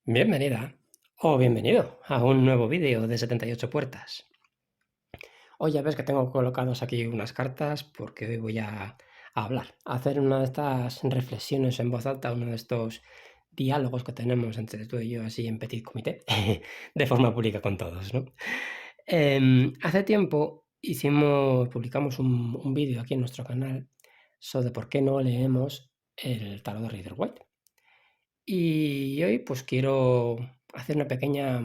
Bienvenida o bienvenido a un nuevo vídeo de 78 puertas. Hoy ya ves que tengo colocados aquí unas cartas porque hoy voy a hablar, a hacer una de estas reflexiones en voz alta, uno de estos diálogos que tenemos entre tú y yo así en petit comité, de forma pública con todos, ¿no? Hace tiempo publicamos un vídeo aquí en nuestro canal sobre por qué no leemos el tarot de Rider-Waite. Y hoy pues quiero hacer una pequeña,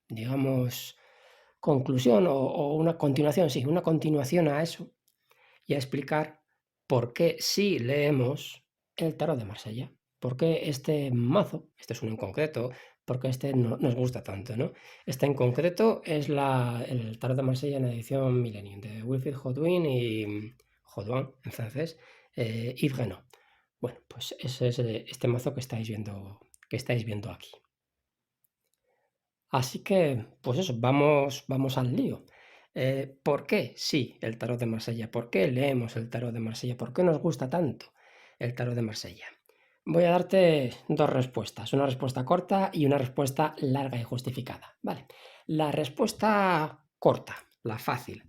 digamos, conclusión o una continuación, sí, una continuación a eso y a explicar por qué sí leemos el tarot de Marsella. Por qué este mazo, este es uno en concreto, por qué este nos gusta tanto, ¿no? Este en concreto es el tarot de Marsella en edición Millennium de Wilfrid Hodwin y Jodoin en francés, Yves Renaud. Bueno, pues ese es este mazo que estáis viendo aquí. Así que, pues eso, vamos al lío. ¿Por qué sí el tarot de Marsella? ¿Por qué leemos el tarot de Marsella? ¿Por qué nos gusta tanto el tarot de Marsella? Voy a darte dos respuestas, una respuesta corta y una respuesta larga y justificada. Vale, la respuesta corta, la fácil.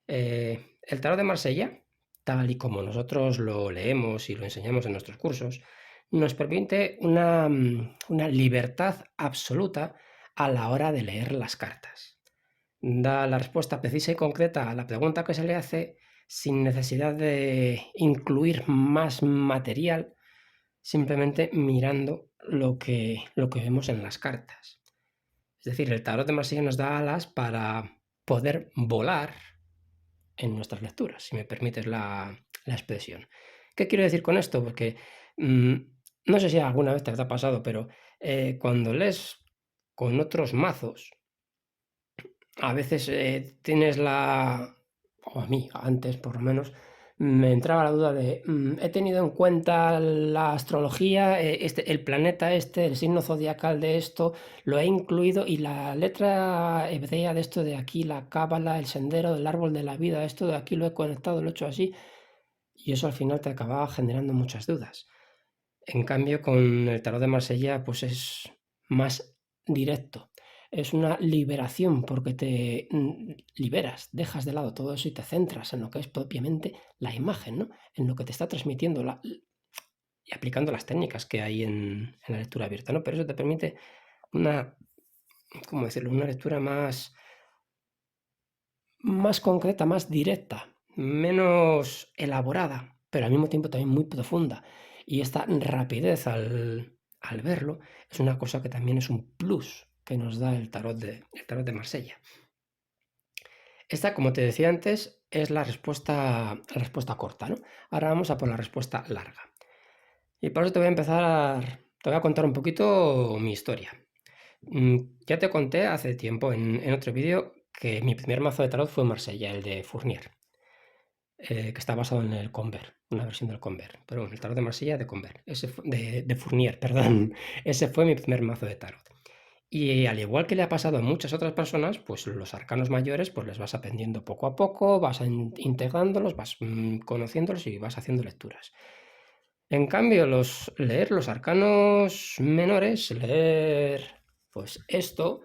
El tarot de Marsella, tal y como nosotros lo leemos y lo enseñamos en nuestros cursos, nos permite una libertad absoluta a la hora de leer las cartas. Da la respuesta precisa y concreta a la pregunta que se le hace sin necesidad de incluir más material, simplemente mirando lo que vemos en las cartas. Es decir, el tarot de Marsella nos da alas para poder volar en nuestras lecturas, si me permites la expresión. ¿Qué quiero decir con esto? Porque no sé si alguna vez te ha pasado, pero cuando lees con otros mazos, a veces tienes o a mí antes por lo menos, me entraba la duda de, he tenido en cuenta la astrología, el planeta el signo zodiacal de esto, lo he incluido y la letra hebrea de esto de aquí, la cábala, el sendero del árbol de la vida, esto de aquí lo he conectado, lo he hecho así, y eso al final te acababa generando muchas dudas. En cambio, con el tarot de Marsella, pues es más directo. Es una liberación porque te liberas, dejas de lado todo eso y te centras en lo que es propiamente la imagen, ¿no? En lo que te está transmitiendo y aplicando las técnicas que hay en la lectura abierta, ¿no? Pero eso te permite una, ¿cómo decirlo? Una lectura más concreta, más directa, menos elaborada, pero al mismo tiempo también muy profunda. Y esta rapidez al verlo es una cosa que también es un plus que nos da el tarot de Marsella. Esta, como te decía antes, es la respuesta corta, ¿no? Ahora vamos a por la respuesta larga. Y por eso te voy a contar un poquito mi historia. Ya te conté hace tiempo en otro vídeo que mi primer mazo de tarot fue Marsella, el de Fournier. Que está basado en el Convert, una versión del Convert. Pero bueno, el tarot de Marsella de Convert, de Fournier, perdón. Ese fue mi primer mazo de tarot. Y al igual que le ha pasado a muchas otras personas, pues los arcanos mayores pues les vas aprendiendo poco a poco, vas integrándolos, vas conociéndolos y vas haciendo lecturas. En cambio, leer los arcanos menores, leer pues esto,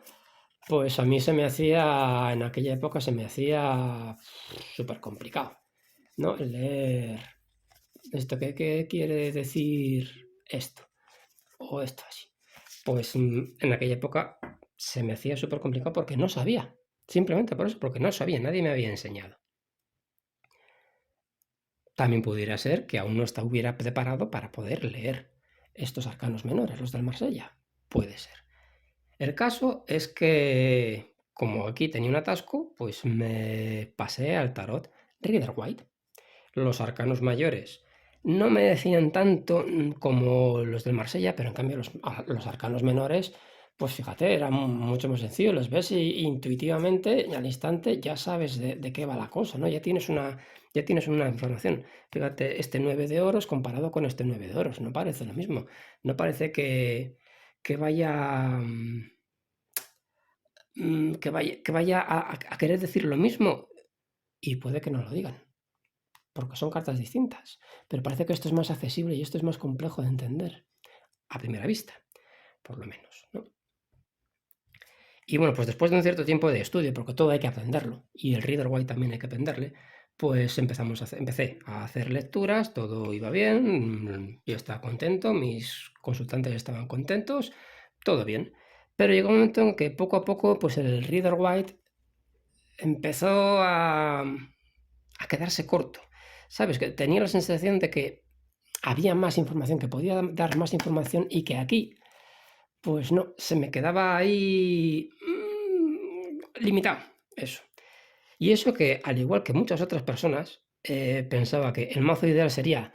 pues a mí en aquella época se me hacía súper complicado. ¿No? Leer esto, ¿qué quiere decir esto? O esto así. Pues en aquella época se me hacía súper complicado porque no sabía. Simplemente por eso, porque no sabía, nadie me había enseñado. También pudiera ser que aún no hubiera preparado para poder leer estos arcanos menores, los del Marsella. Puede ser. El caso es que, como aquí tenía un atasco, pues me pasé al tarot Rider-Waite. Los arcanos mayores no me decían tanto como los del Marsella, pero en cambio los arcanos menores, pues fíjate, eran mucho más sencillos, los ves y intuitivamente y al instante ya sabes de qué va la cosa, ¿no? Ya tienes una información. Fíjate, este 9 de oros comparado con este 9 de oros, no parece lo mismo. No parece que vaya, que vaya a querer decir lo mismo y puede que no lo digan porque son cartas distintas, pero parece que esto es más accesible y esto es más complejo de entender a primera vista. por lo menos, ¿no? Y bueno, pues después de un cierto tiempo de estudio, porque todo hay que aprenderlo, y el Reader-Waite también hay que aprenderle, pues empecé a hacer lecturas, todo iba bien, yo estaba contento, mis consultantes estaban contentos, todo bien. Pero llegó un momento en que poco a poco, pues el Reader-Waite empezó a quedarse corto. ¿Sabes? Que tenía la sensación de que había más información, que podía dar más información y que aquí, pues no, se me quedaba ahí limitado, eso. Y eso que, al igual que muchas otras personas, pensaba que el mazo ideal sería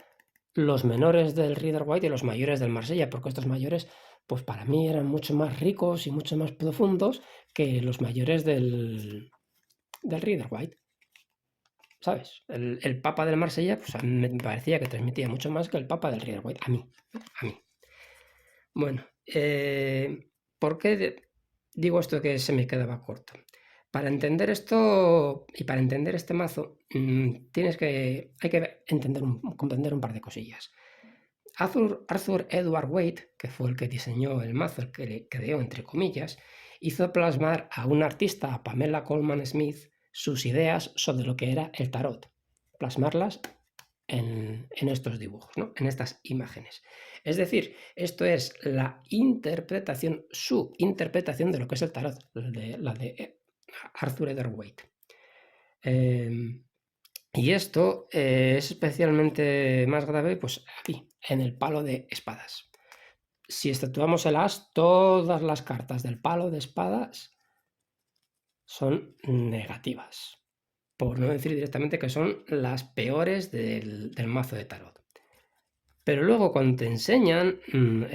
los menores del Reader-Waite y los mayores del Marsella, porque estos mayores, pues para mí eran mucho más ricos y mucho más profundos que los mayores del Reader-Waite. ¿Sabes? El Papa del Marsella, pues a mí me parecía que transmitía mucho más que el Papa del Reader-Waite, a mí. Bueno, ¿por qué digo esto que se me quedaba corto? Para entender esto y para entender este mazo, hay que comprender un par de cosillas. Arthur Edward Waite, que fue el que diseñó el mazo, el que le creó entre comillas, hizo plasmar a un artista, a Pamela Colman Smith, sus ideas sobre lo que era el tarot, plasmarlas en estos dibujos, ¿no? En estas imágenes. Es decir, esto es la interpretación, su interpretación de lo que es el tarot, la de Arthur Edward Waite. Y esto es especialmente más grave, pues aquí, en el palo de espadas. Si exceptuamos el as, todas las cartas del palo de espadas son negativas. Por no decir directamente que son las peores del mazo de tarot. Pero luego cuando te enseñan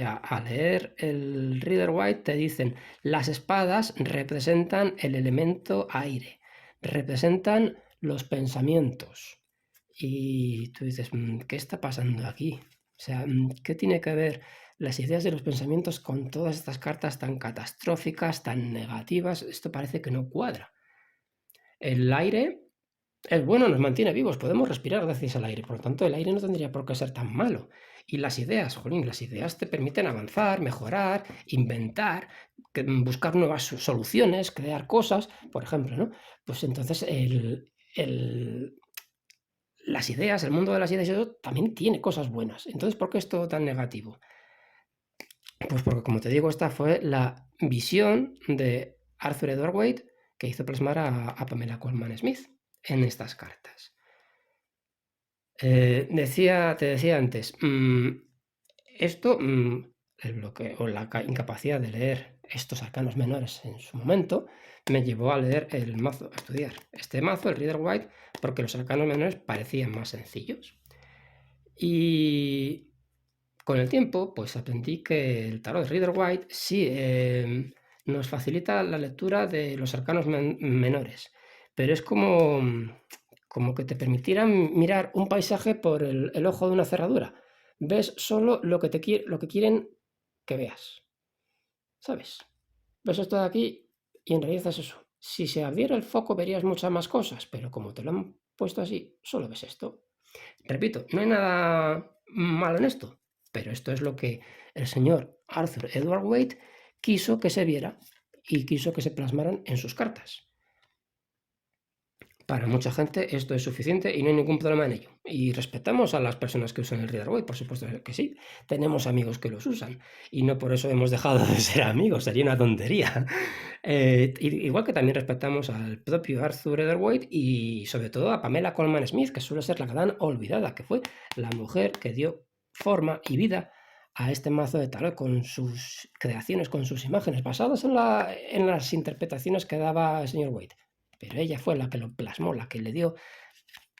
a leer el Reader-Waite, te dicen, las espadas representan el elemento aire, representan los pensamientos. Y tú dices, ¿qué está pasando aquí? O sea, ¿qué tiene que ver las ideas de los pensamientos con todas estas cartas tan catastróficas, tan negativas? Esto parece que no cuadra. El aire es bueno, nos mantiene vivos, podemos respirar gracias al aire, por lo tanto el aire no tendría por qué ser tan malo. Y las ideas, jolín, las ideas te permiten avanzar, mejorar, inventar, buscar nuevas soluciones, crear cosas, por ejemplo, ¿no? Pues entonces las ideas, el mundo de las ideas eso también tiene cosas buenas. Entonces, ¿por qué es todo tan negativo? Pues porque, como te digo, esta fue la visión de Arthur Edward Waite que hizo plasmar a Pamela Colman Smith en estas cartas. Te decía antes, esto, el bloqueo o la incapacidad de leer estos arcanos menores en su momento, me llevó a leer el mazo, a estudiar este mazo, el Reader-Waite, porque los arcanos menores parecían más sencillos. Y con el tiempo, pues aprendí que el tarot Reader-Waite sí nos facilita la lectura de los arcanos menores, pero es como que te permitieran mirar un paisaje por el ojo de una cerradura. Ves solo lo que quieren que veas, ¿sabes? Ves esto de aquí y en realidad es eso. Si se abriera el foco verías muchas más cosas, pero como te lo han puesto así, solo ves esto. Repito, no hay nada malo en esto, pero esto es lo que el señor Arthur Edward Waite quiso que se viera y quiso que se plasmaran en sus cartas. Para mucha gente esto es suficiente y no hay ningún problema en ello. Y respetamos a las personas que usan el Reader-Waite, por supuesto que sí. Tenemos amigos que los usan y no por eso hemos dejado de ser amigos, sería una tontería. Igual que también respetamos al propio Arthur Edward y sobre todo a Pamela Colman Smith, que suele ser la gran olvidada, que fue la mujer que dio forma y vida a este mazo de tarot con sus creaciones, con sus imágenes, basadas en las interpretaciones que daba el señor Waite. Pero ella fue la que lo plasmó, la que le dio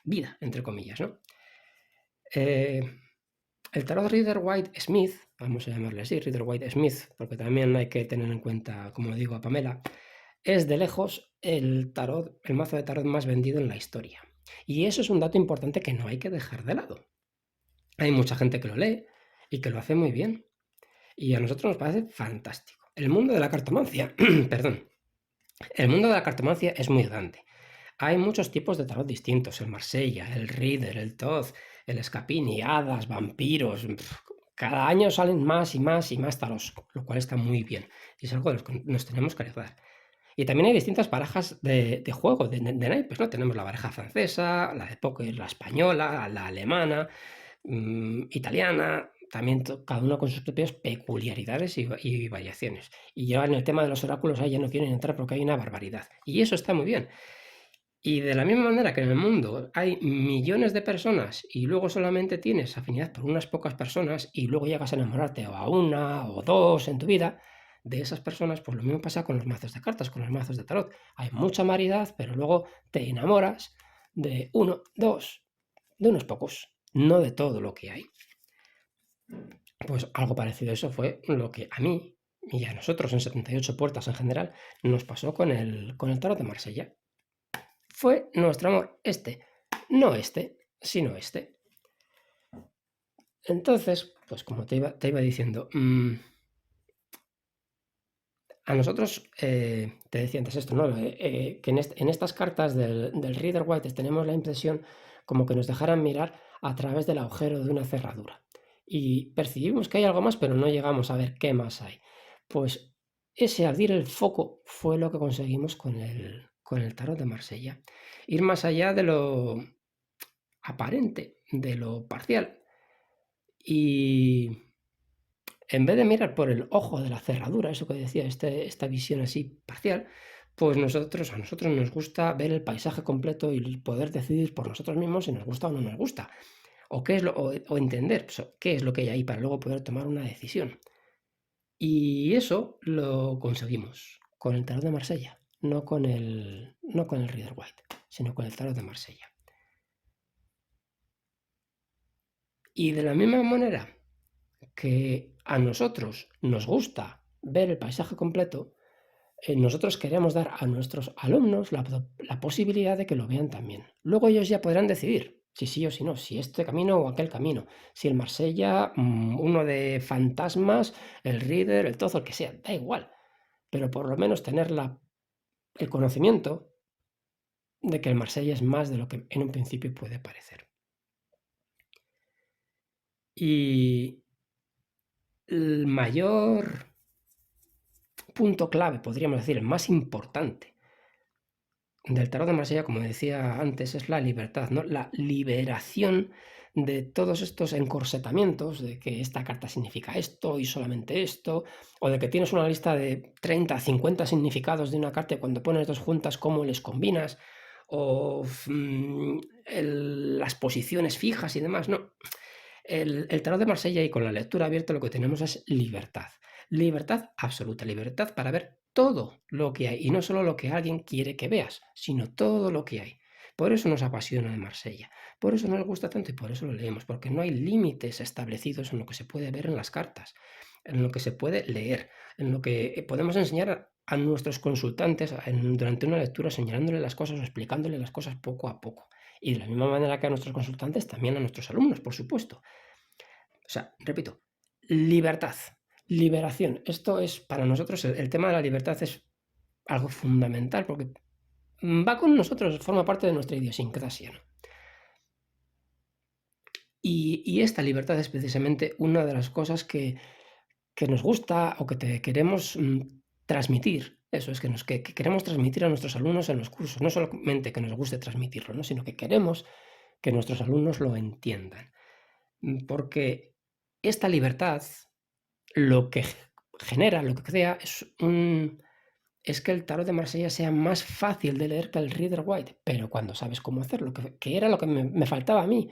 vida, entre comillas, ¿no? El tarot Reader-Waite Smith, vamos a llamarle así, Reader-Waite Smith, porque también hay que tener en cuenta, como digo a Pamela, es de lejos el mazo de tarot más vendido en la historia. Y eso es un dato importante que no hay que dejar de lado. Hay mucha gente que lo lee y que lo hace muy bien. Y a nosotros nos parece fantástico. El mundo de la cartomancia, perdón, el mundo de la cartomancia es muy grande. Hay muchos tipos de tarot distintos, el Marsella, el Reader, el Thoth, el Scapini, hadas, vampiros, cada año salen más y más y más tarots, lo cual está muy bien. Y es algo de lo que nos tenemos que ayudar. Y también hay distintas barajas de juego, de naipes, ¿no? Tenemos la baraja francesa, la de póker, la española, la alemana, italiana, también cada uno con sus propias peculiaridades y variaciones. Y ya en el tema de los oráculos ahí ya no quieren entrar porque hay una barbaridad. Y eso está muy bien. Y de la misma manera que en el mundo hay millones de personas y luego solamente tienes afinidad por unas pocas personas y luego llegas a enamorarte o a una o dos en tu vida, de esas personas, pues lo mismo pasa con los mazos de cartas, con los mazos de tarot. Hay mucha variedad, pero luego te enamoras de uno, dos, de unos pocos, no de todo lo que hay. Pues algo parecido a eso fue lo que a mí y a nosotros en 78 puertas en general nos pasó con el tarot de Marsella. Fue nuestro amor no sino este. Entonces, pues como te iba diciendo, a nosotros, te decía antes esto, ¿no? Que en estas cartas del Rider Waite tenemos la impresión como que nos dejaran mirar a través del agujero de una cerradura. Y percibimos que hay algo más, pero no llegamos a ver qué más hay. Pues ese abrir el foco fue lo que conseguimos con el tarot de Marsella. Ir más allá de lo aparente, de lo parcial. Y en vez de mirar por el ojo de la cerradura, eso que decía, esta visión así parcial, pues a nosotros nos gusta ver el paisaje completo y poder decidir por nosotros mismos si nos gusta o no nos gusta. O qué es o entender pues, qué es lo que hay ahí para luego poder tomar una decisión. Y eso lo conseguimos con el tarot de Marsella, no con el Rider Waite, sino con el tarot de Marsella. Y de la misma manera que a nosotros nos gusta ver el paisaje completo, nosotros queremos dar a nuestros alumnos la posibilidad de que lo vean también. Luego ellos ya podrán decidir si sí o si no, si este camino o aquel camino, si el Marsella, uno de fantasmas, el Reader, el Tozo, el que sea, da igual. Pero por lo menos tener el conocimiento de que el Marsella es más de lo que en un principio puede parecer. Y el mayor punto clave, podríamos decir, el más importante del tarot de Marsella, como decía antes, es la libertad, ¿no? La liberación de todos estos encorsetamientos, de que esta carta significa esto y solamente esto, o de que tienes una lista de 30, 50 significados de una carta y cuando pones dos juntas, cómo les combinas, o las posiciones fijas y demás, no. El tarot de Marsella y con la lectura abierta lo que tenemos es libertad. Libertad absoluta, libertad para ver todo lo que hay y no solo lo que alguien quiere que veas, sino todo lo que hay. Por eso nos apasiona de Marsella, por eso nos gusta tanto y por eso lo leemos, porque no hay límites establecidos en lo que se puede ver en las cartas, en lo que se puede leer, en lo que podemos enseñar a nuestros consultantes durante una lectura, señalándole las cosas o explicándole las cosas poco a poco. Y de la misma manera que a nuestros consultantes, también a nuestros alumnos, por supuesto. O sea, repito, libertad, liberación. Esto es, para nosotros, el tema de la libertad es algo fundamental porque va con nosotros, forma parte de nuestra idiosincrasia, ¿no? Y esta libertad es precisamente una de las cosas que nos gusta o que queremos transmitir. Eso es que queremos transmitir a nuestros alumnos en los cursos. No solamente que nos guste transmitirlo, ¿no? Sino que queremos que nuestros alumnos lo entiendan. Porque esta libertad lo que genera, lo que crea, es que el tarot de Marsella sea más fácil de leer que el Rider Waite, pero cuando sabes cómo hacerlo, que era lo que me faltaba a mí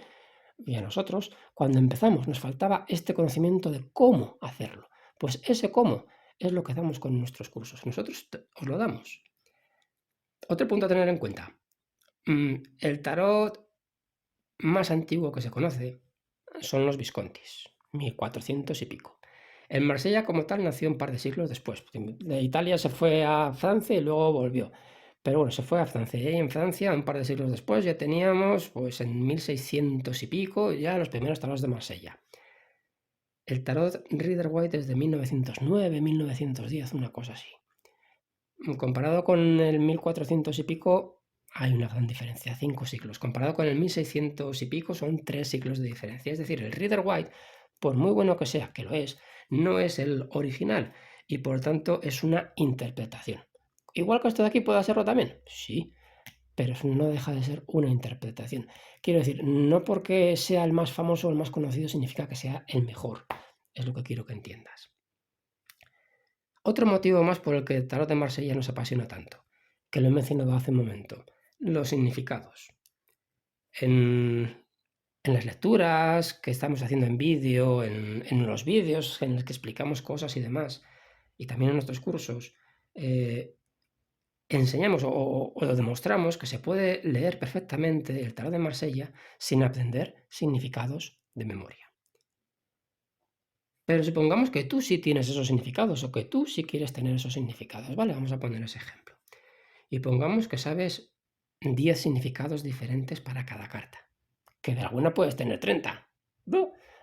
y a nosotros, cuando empezamos nos faltaba este conocimiento de cómo hacerlo. Pues ese cómo es lo que damos con nuestros cursos. Nosotros os lo damos. Otro punto a tener en cuenta. El tarot más antiguo que se conoce son los Viscontis, 1400 y pico. El Marsella como tal nació un par de siglos después. De Italia se fue a Francia y luego volvió. Pero bueno, se fue a Francia. Y en Francia, un par de siglos después, ya teníamos, pues en 1600 y pico, ya los primeros tarots de Marsella. El tarot Rider Waite es de 1909, 1910, una cosa así. Comparado con el 1400 y pico, hay una gran diferencia, 5 siglos. Comparado con el 1600 y pico, son 3 siglos de diferencia. Es decir, el Rider Waite por muy bueno que sea, que lo es, no es el original y por tanto es una interpretación. Igual que esto de aquí puede serlo también, sí, pero no deja de ser una interpretación. Quiero decir, no porque sea el más famoso o el más conocido significa que sea el mejor, es lo que quiero que entiendas. Otro motivo más por el que el tarot de Marsella nos apasiona tanto, que lo he mencionado hace un momento, los significados. En las lecturas que estamos haciendo en vídeo, en los vídeos en los que explicamos cosas y demás, y también en nuestros cursos, enseñamos o demostramos que se puede leer perfectamente el tarot de Marsella sin aprender significados de memoria. Pero supongamos que tú sí tienes esos significados o que tú sí quieres tener esos significados, ¿vale? Vamos a poner ese ejemplo. Y pongamos que sabes 10 significados diferentes para cada carta, que de alguna puedes tener 30.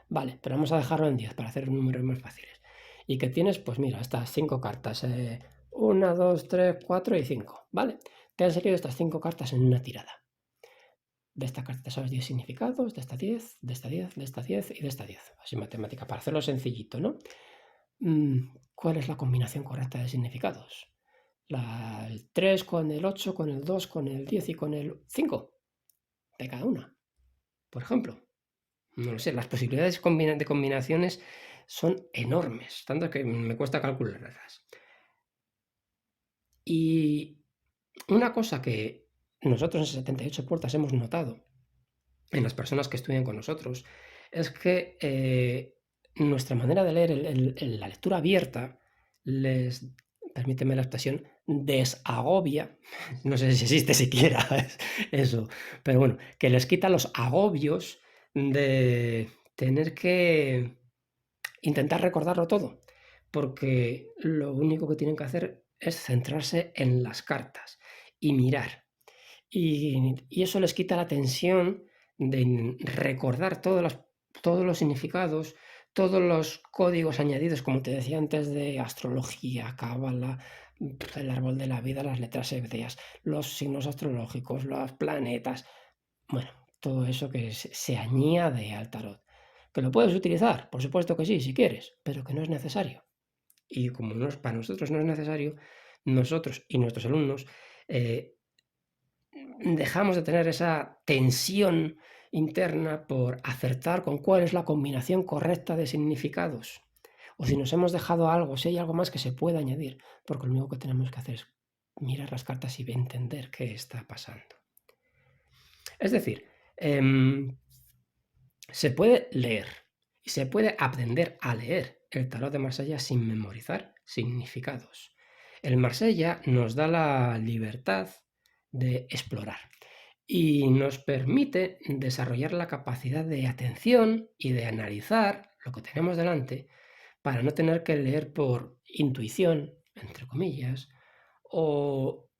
Vale, pero vamos a dejarlo en 10 para hacer números más fáciles. Y que tienes, pues mira, estas 5 cartas. 1, 2, 3, 4 y 5, ¿vale? Te han salido estas 5 cartas en una tirada. De esta carta te sabes 10 significados, de esta 10, de esta 10, de esta 10 y de esta 10. Así matemática, para hacerlo sencillito, ¿no? ¿Cuál es la combinación correcta de significados? El 3 con el 8, con el 2, con el 10 y con el 5 de cada una, por ejemplo. No lo sé, las posibilidades de combinaciones son enormes, tanto que me cuesta calcularlas. Y una cosa que nosotros en 78 Puertas hemos notado en las personas que estudian con nosotros es que nuestra manera de leer, la lectura abierta, les, permíteme la expresión, desagobia, no sé si existe siquiera eso, pero bueno, que les quita los agobios de tener que intentar recordarlo todo, porque lo único que tienen que hacer es centrarse en las cartas y mirar. Y eso les quita la tensión de recordar todos los significados, todos los códigos añadidos, como te decía antes, de astrología, cábala, el árbol de la vida, las letras hebreas, los signos astrológicos, los planetas. Bueno, todo eso que se añade al tarot. ¿Que lo puedes utilizar? Por supuesto que sí, si quieres, pero que no es necesario. Y como para nosotros no es necesario, nosotros y nuestros alumnos dejamos de tener esa tensión interna por acertar con cuál es la combinación correcta de significados. O si nos hemos dejado algo, si hay algo más que se puede añadir, porque lo único que tenemos que hacer es mirar las cartas y entender qué está pasando. Es decir, se puede leer y se puede aprender a leer el tarot de Marsella sin memorizar significados. El Marsella nos da la libertad de explorar y nos permite desarrollar la capacidad de atención y de analizar lo que tenemos delante para no tener que leer por intuición, entre comillas, o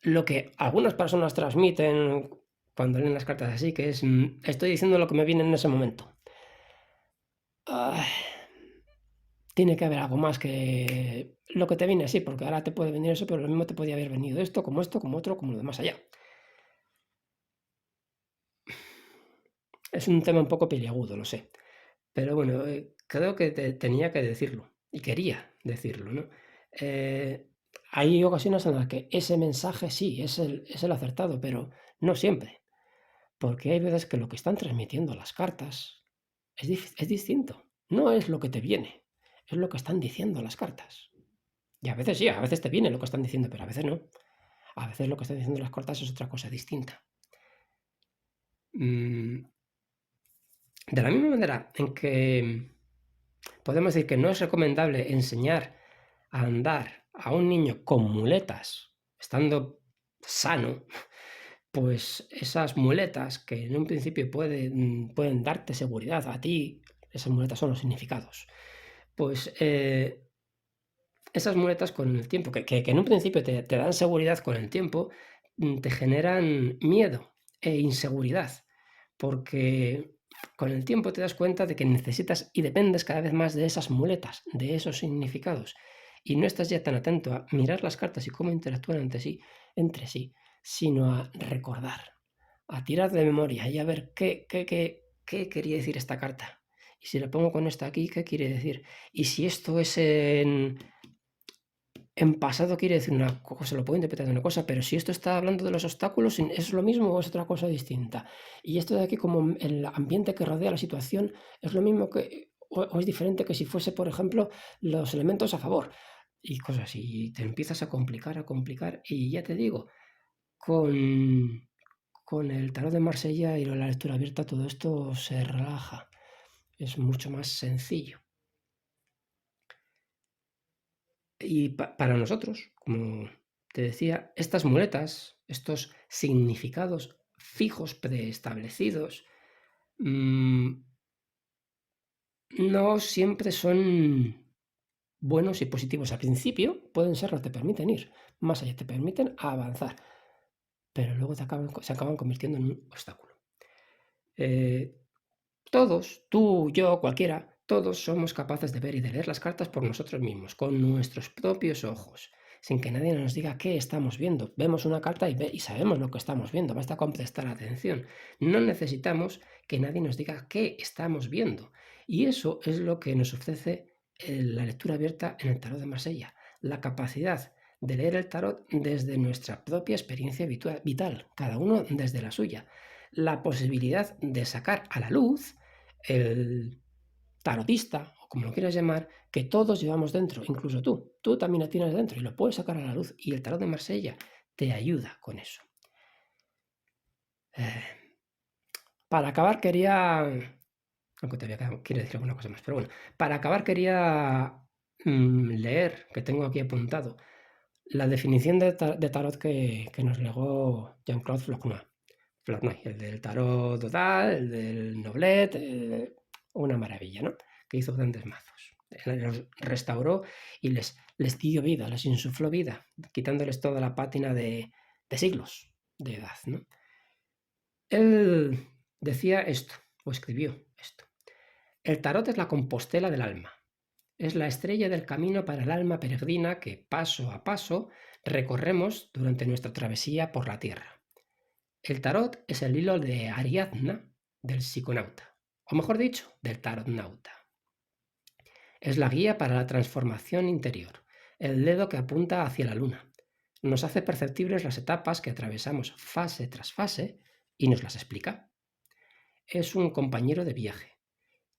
lo que algunas personas transmiten cuando leen las cartas así, que es estoy diciendo lo que me viene en ese momento. Tiene que haber algo más que lo que te viene así, porque ahora te puede venir eso, pero lo mismo te podía haber venido esto, como otro, como lo demás allá. Es un tema un poco peliagudo, lo sé. Pero bueno, creo que tenía que decirlo y quería decirlo, ¿no? Hay ocasiones en las que ese mensaje sí, es el acertado, pero no siempre. Porque hay veces que lo que están transmitiendo las cartas es distinto. No es lo que te viene, es lo que están diciendo las cartas. Y a veces sí, a veces te viene lo que están diciendo, pero a veces no. A veces lo que están diciendo las cartas es otra cosa distinta. De la misma manera en que podemos decir que no es recomendable enseñar a andar a un niño con muletas, estando sano, pues esas muletas que en un principio pueden darte seguridad a ti, esas muletas son los significados, pues esas muletas con el tiempo, que en un principio te dan seguridad, con el tiempo te generan miedo e inseguridad, porque con el tiempo te das cuenta de que necesitas y dependes cada vez más de esas muletas, de esos significados, y no estás ya tan atento a mirar las cartas y cómo interactúan entre sí, sino a recordar, a tirar de memoria y a ver qué quería decir esta carta. Y si le pongo con esto aquí, ¿qué quiere decir? Y si esto es en pasado, quiere decir una cosa, lo puedo interpretar de una cosa, pero si esto está hablando de los obstáculos, ¿es lo mismo o es otra cosa distinta? Y esto de aquí, como el ambiente que rodea la situación, ¿es lo mismo que, o es diferente que si fuese, por ejemplo, los elementos a favor? Y cosas así, y te empiezas a complicar, y ya te digo, con, con el tarot de Marsella y la lectura abierta, todo esto se relaja, es mucho más sencillo. Y para nosotros, como te decía, estas muletas, estos significados fijos, preestablecidos, no siempre son buenos y positivos. Al principio pueden serlo, te permiten ir más allá, te permiten avanzar, pero luego se acaban convirtiendo en un obstáculo. Todos, tú, yo, cualquiera, todos somos capaces de ver y de leer las cartas por nosotros mismos, con nuestros propios ojos, sin que nadie nos diga qué estamos viendo. Vemos una carta y sabemos lo que estamos viendo, basta con prestar atención. No necesitamos que nadie nos diga qué estamos viendo. Y eso es lo que nos ofrece la lectura abierta en el tarot de Marsella, la capacidad de leer el tarot desde nuestra propia experiencia vital, cada uno desde la suya. La posibilidad de sacar a la luz el tarotista, o como lo quieras llamar, que todos llevamos dentro, incluso tú. Tú también la tienes dentro y lo puedes sacar a la luz. Y el tarot de Marsella te ayuda con eso. Para acabar quería, aunque quiero decir alguna cosa más, pero bueno, para acabar quería leer, que tengo aquí apuntado, la definición de tarot que nos legó Jean-Claude Flornoy, el del tarot total, el del Noblet, una maravilla, ¿no? Que hizo grandes mazos. Los restauró y les dio vida, les insufló vida, quitándoles toda la pátina de siglos de edad, ¿no? Él decía esto, o escribió esto. El tarot es la compostela del alma. Es la estrella del camino para el alma peregrina que paso a paso recorremos durante nuestra travesía por la tierra. El tarot es el hilo de Ariadna del psiconauta, o mejor dicho, del tarotnauta. Es la guía para la transformación interior, el dedo que apunta hacia la luna. Nos hace perceptibles las etapas que atravesamos fase tras fase y nos las explica. Es un compañero de viaje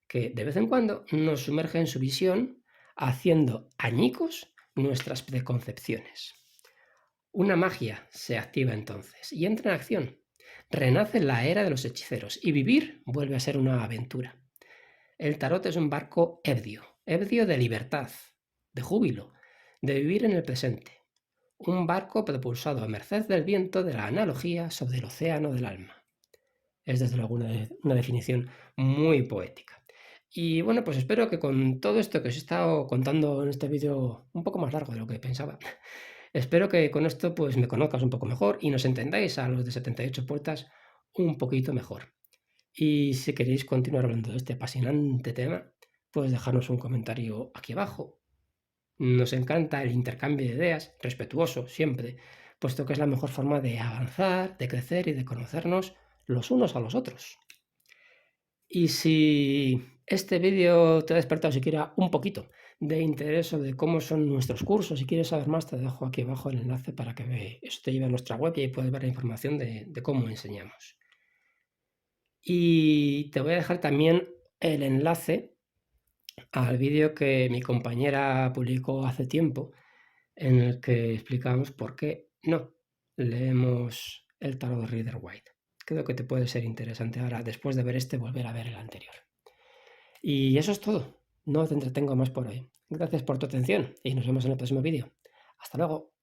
que de vez en cuando nos sumerge en su visión haciendo añicos nuestras preconcepciones. Una magia se activa entonces y entra en acción. Renace la era de los hechiceros y vivir vuelve a ser una aventura. El tarot es un barco ebrio de libertad, de júbilo, de vivir en el presente. Un barco propulsado a merced del viento de la analogía sobre el océano del alma. Es desde luego una definición muy poética. Y bueno, pues espero que con todo esto que os he estado contando en este vídeo, un poco más largo de lo que pensaba, espero que con esto pues me conozcas un poco mejor y nos entendáis a los de 78 puertas un poquito mejor. Y si queréis continuar hablando de este apasionante tema, pues dejarnos un comentario aquí abajo. Nos encanta el intercambio de ideas, respetuoso siempre, puesto que es la mejor forma de avanzar, de crecer y de conocernos los unos a los otros. Y si este vídeo te ha despertado siquiera un poquito de interés sobre cómo son nuestros cursos, si quieres saber más, te dejo aquí abajo el enlace para que eso te lleve a nuestra web y ahí puedes ver la información de cómo enseñamos. Y te voy a dejar también el enlace al vídeo que mi compañera publicó hace tiempo, en el que explicamos por qué no leemos el tarot de Rider White. Creo que te puede ser interesante ahora, después de ver este, volver a ver el anterior. Y eso es todo. No te entretengo más por hoy. Gracias por tu atención y nos vemos en el próximo vídeo. Hasta luego.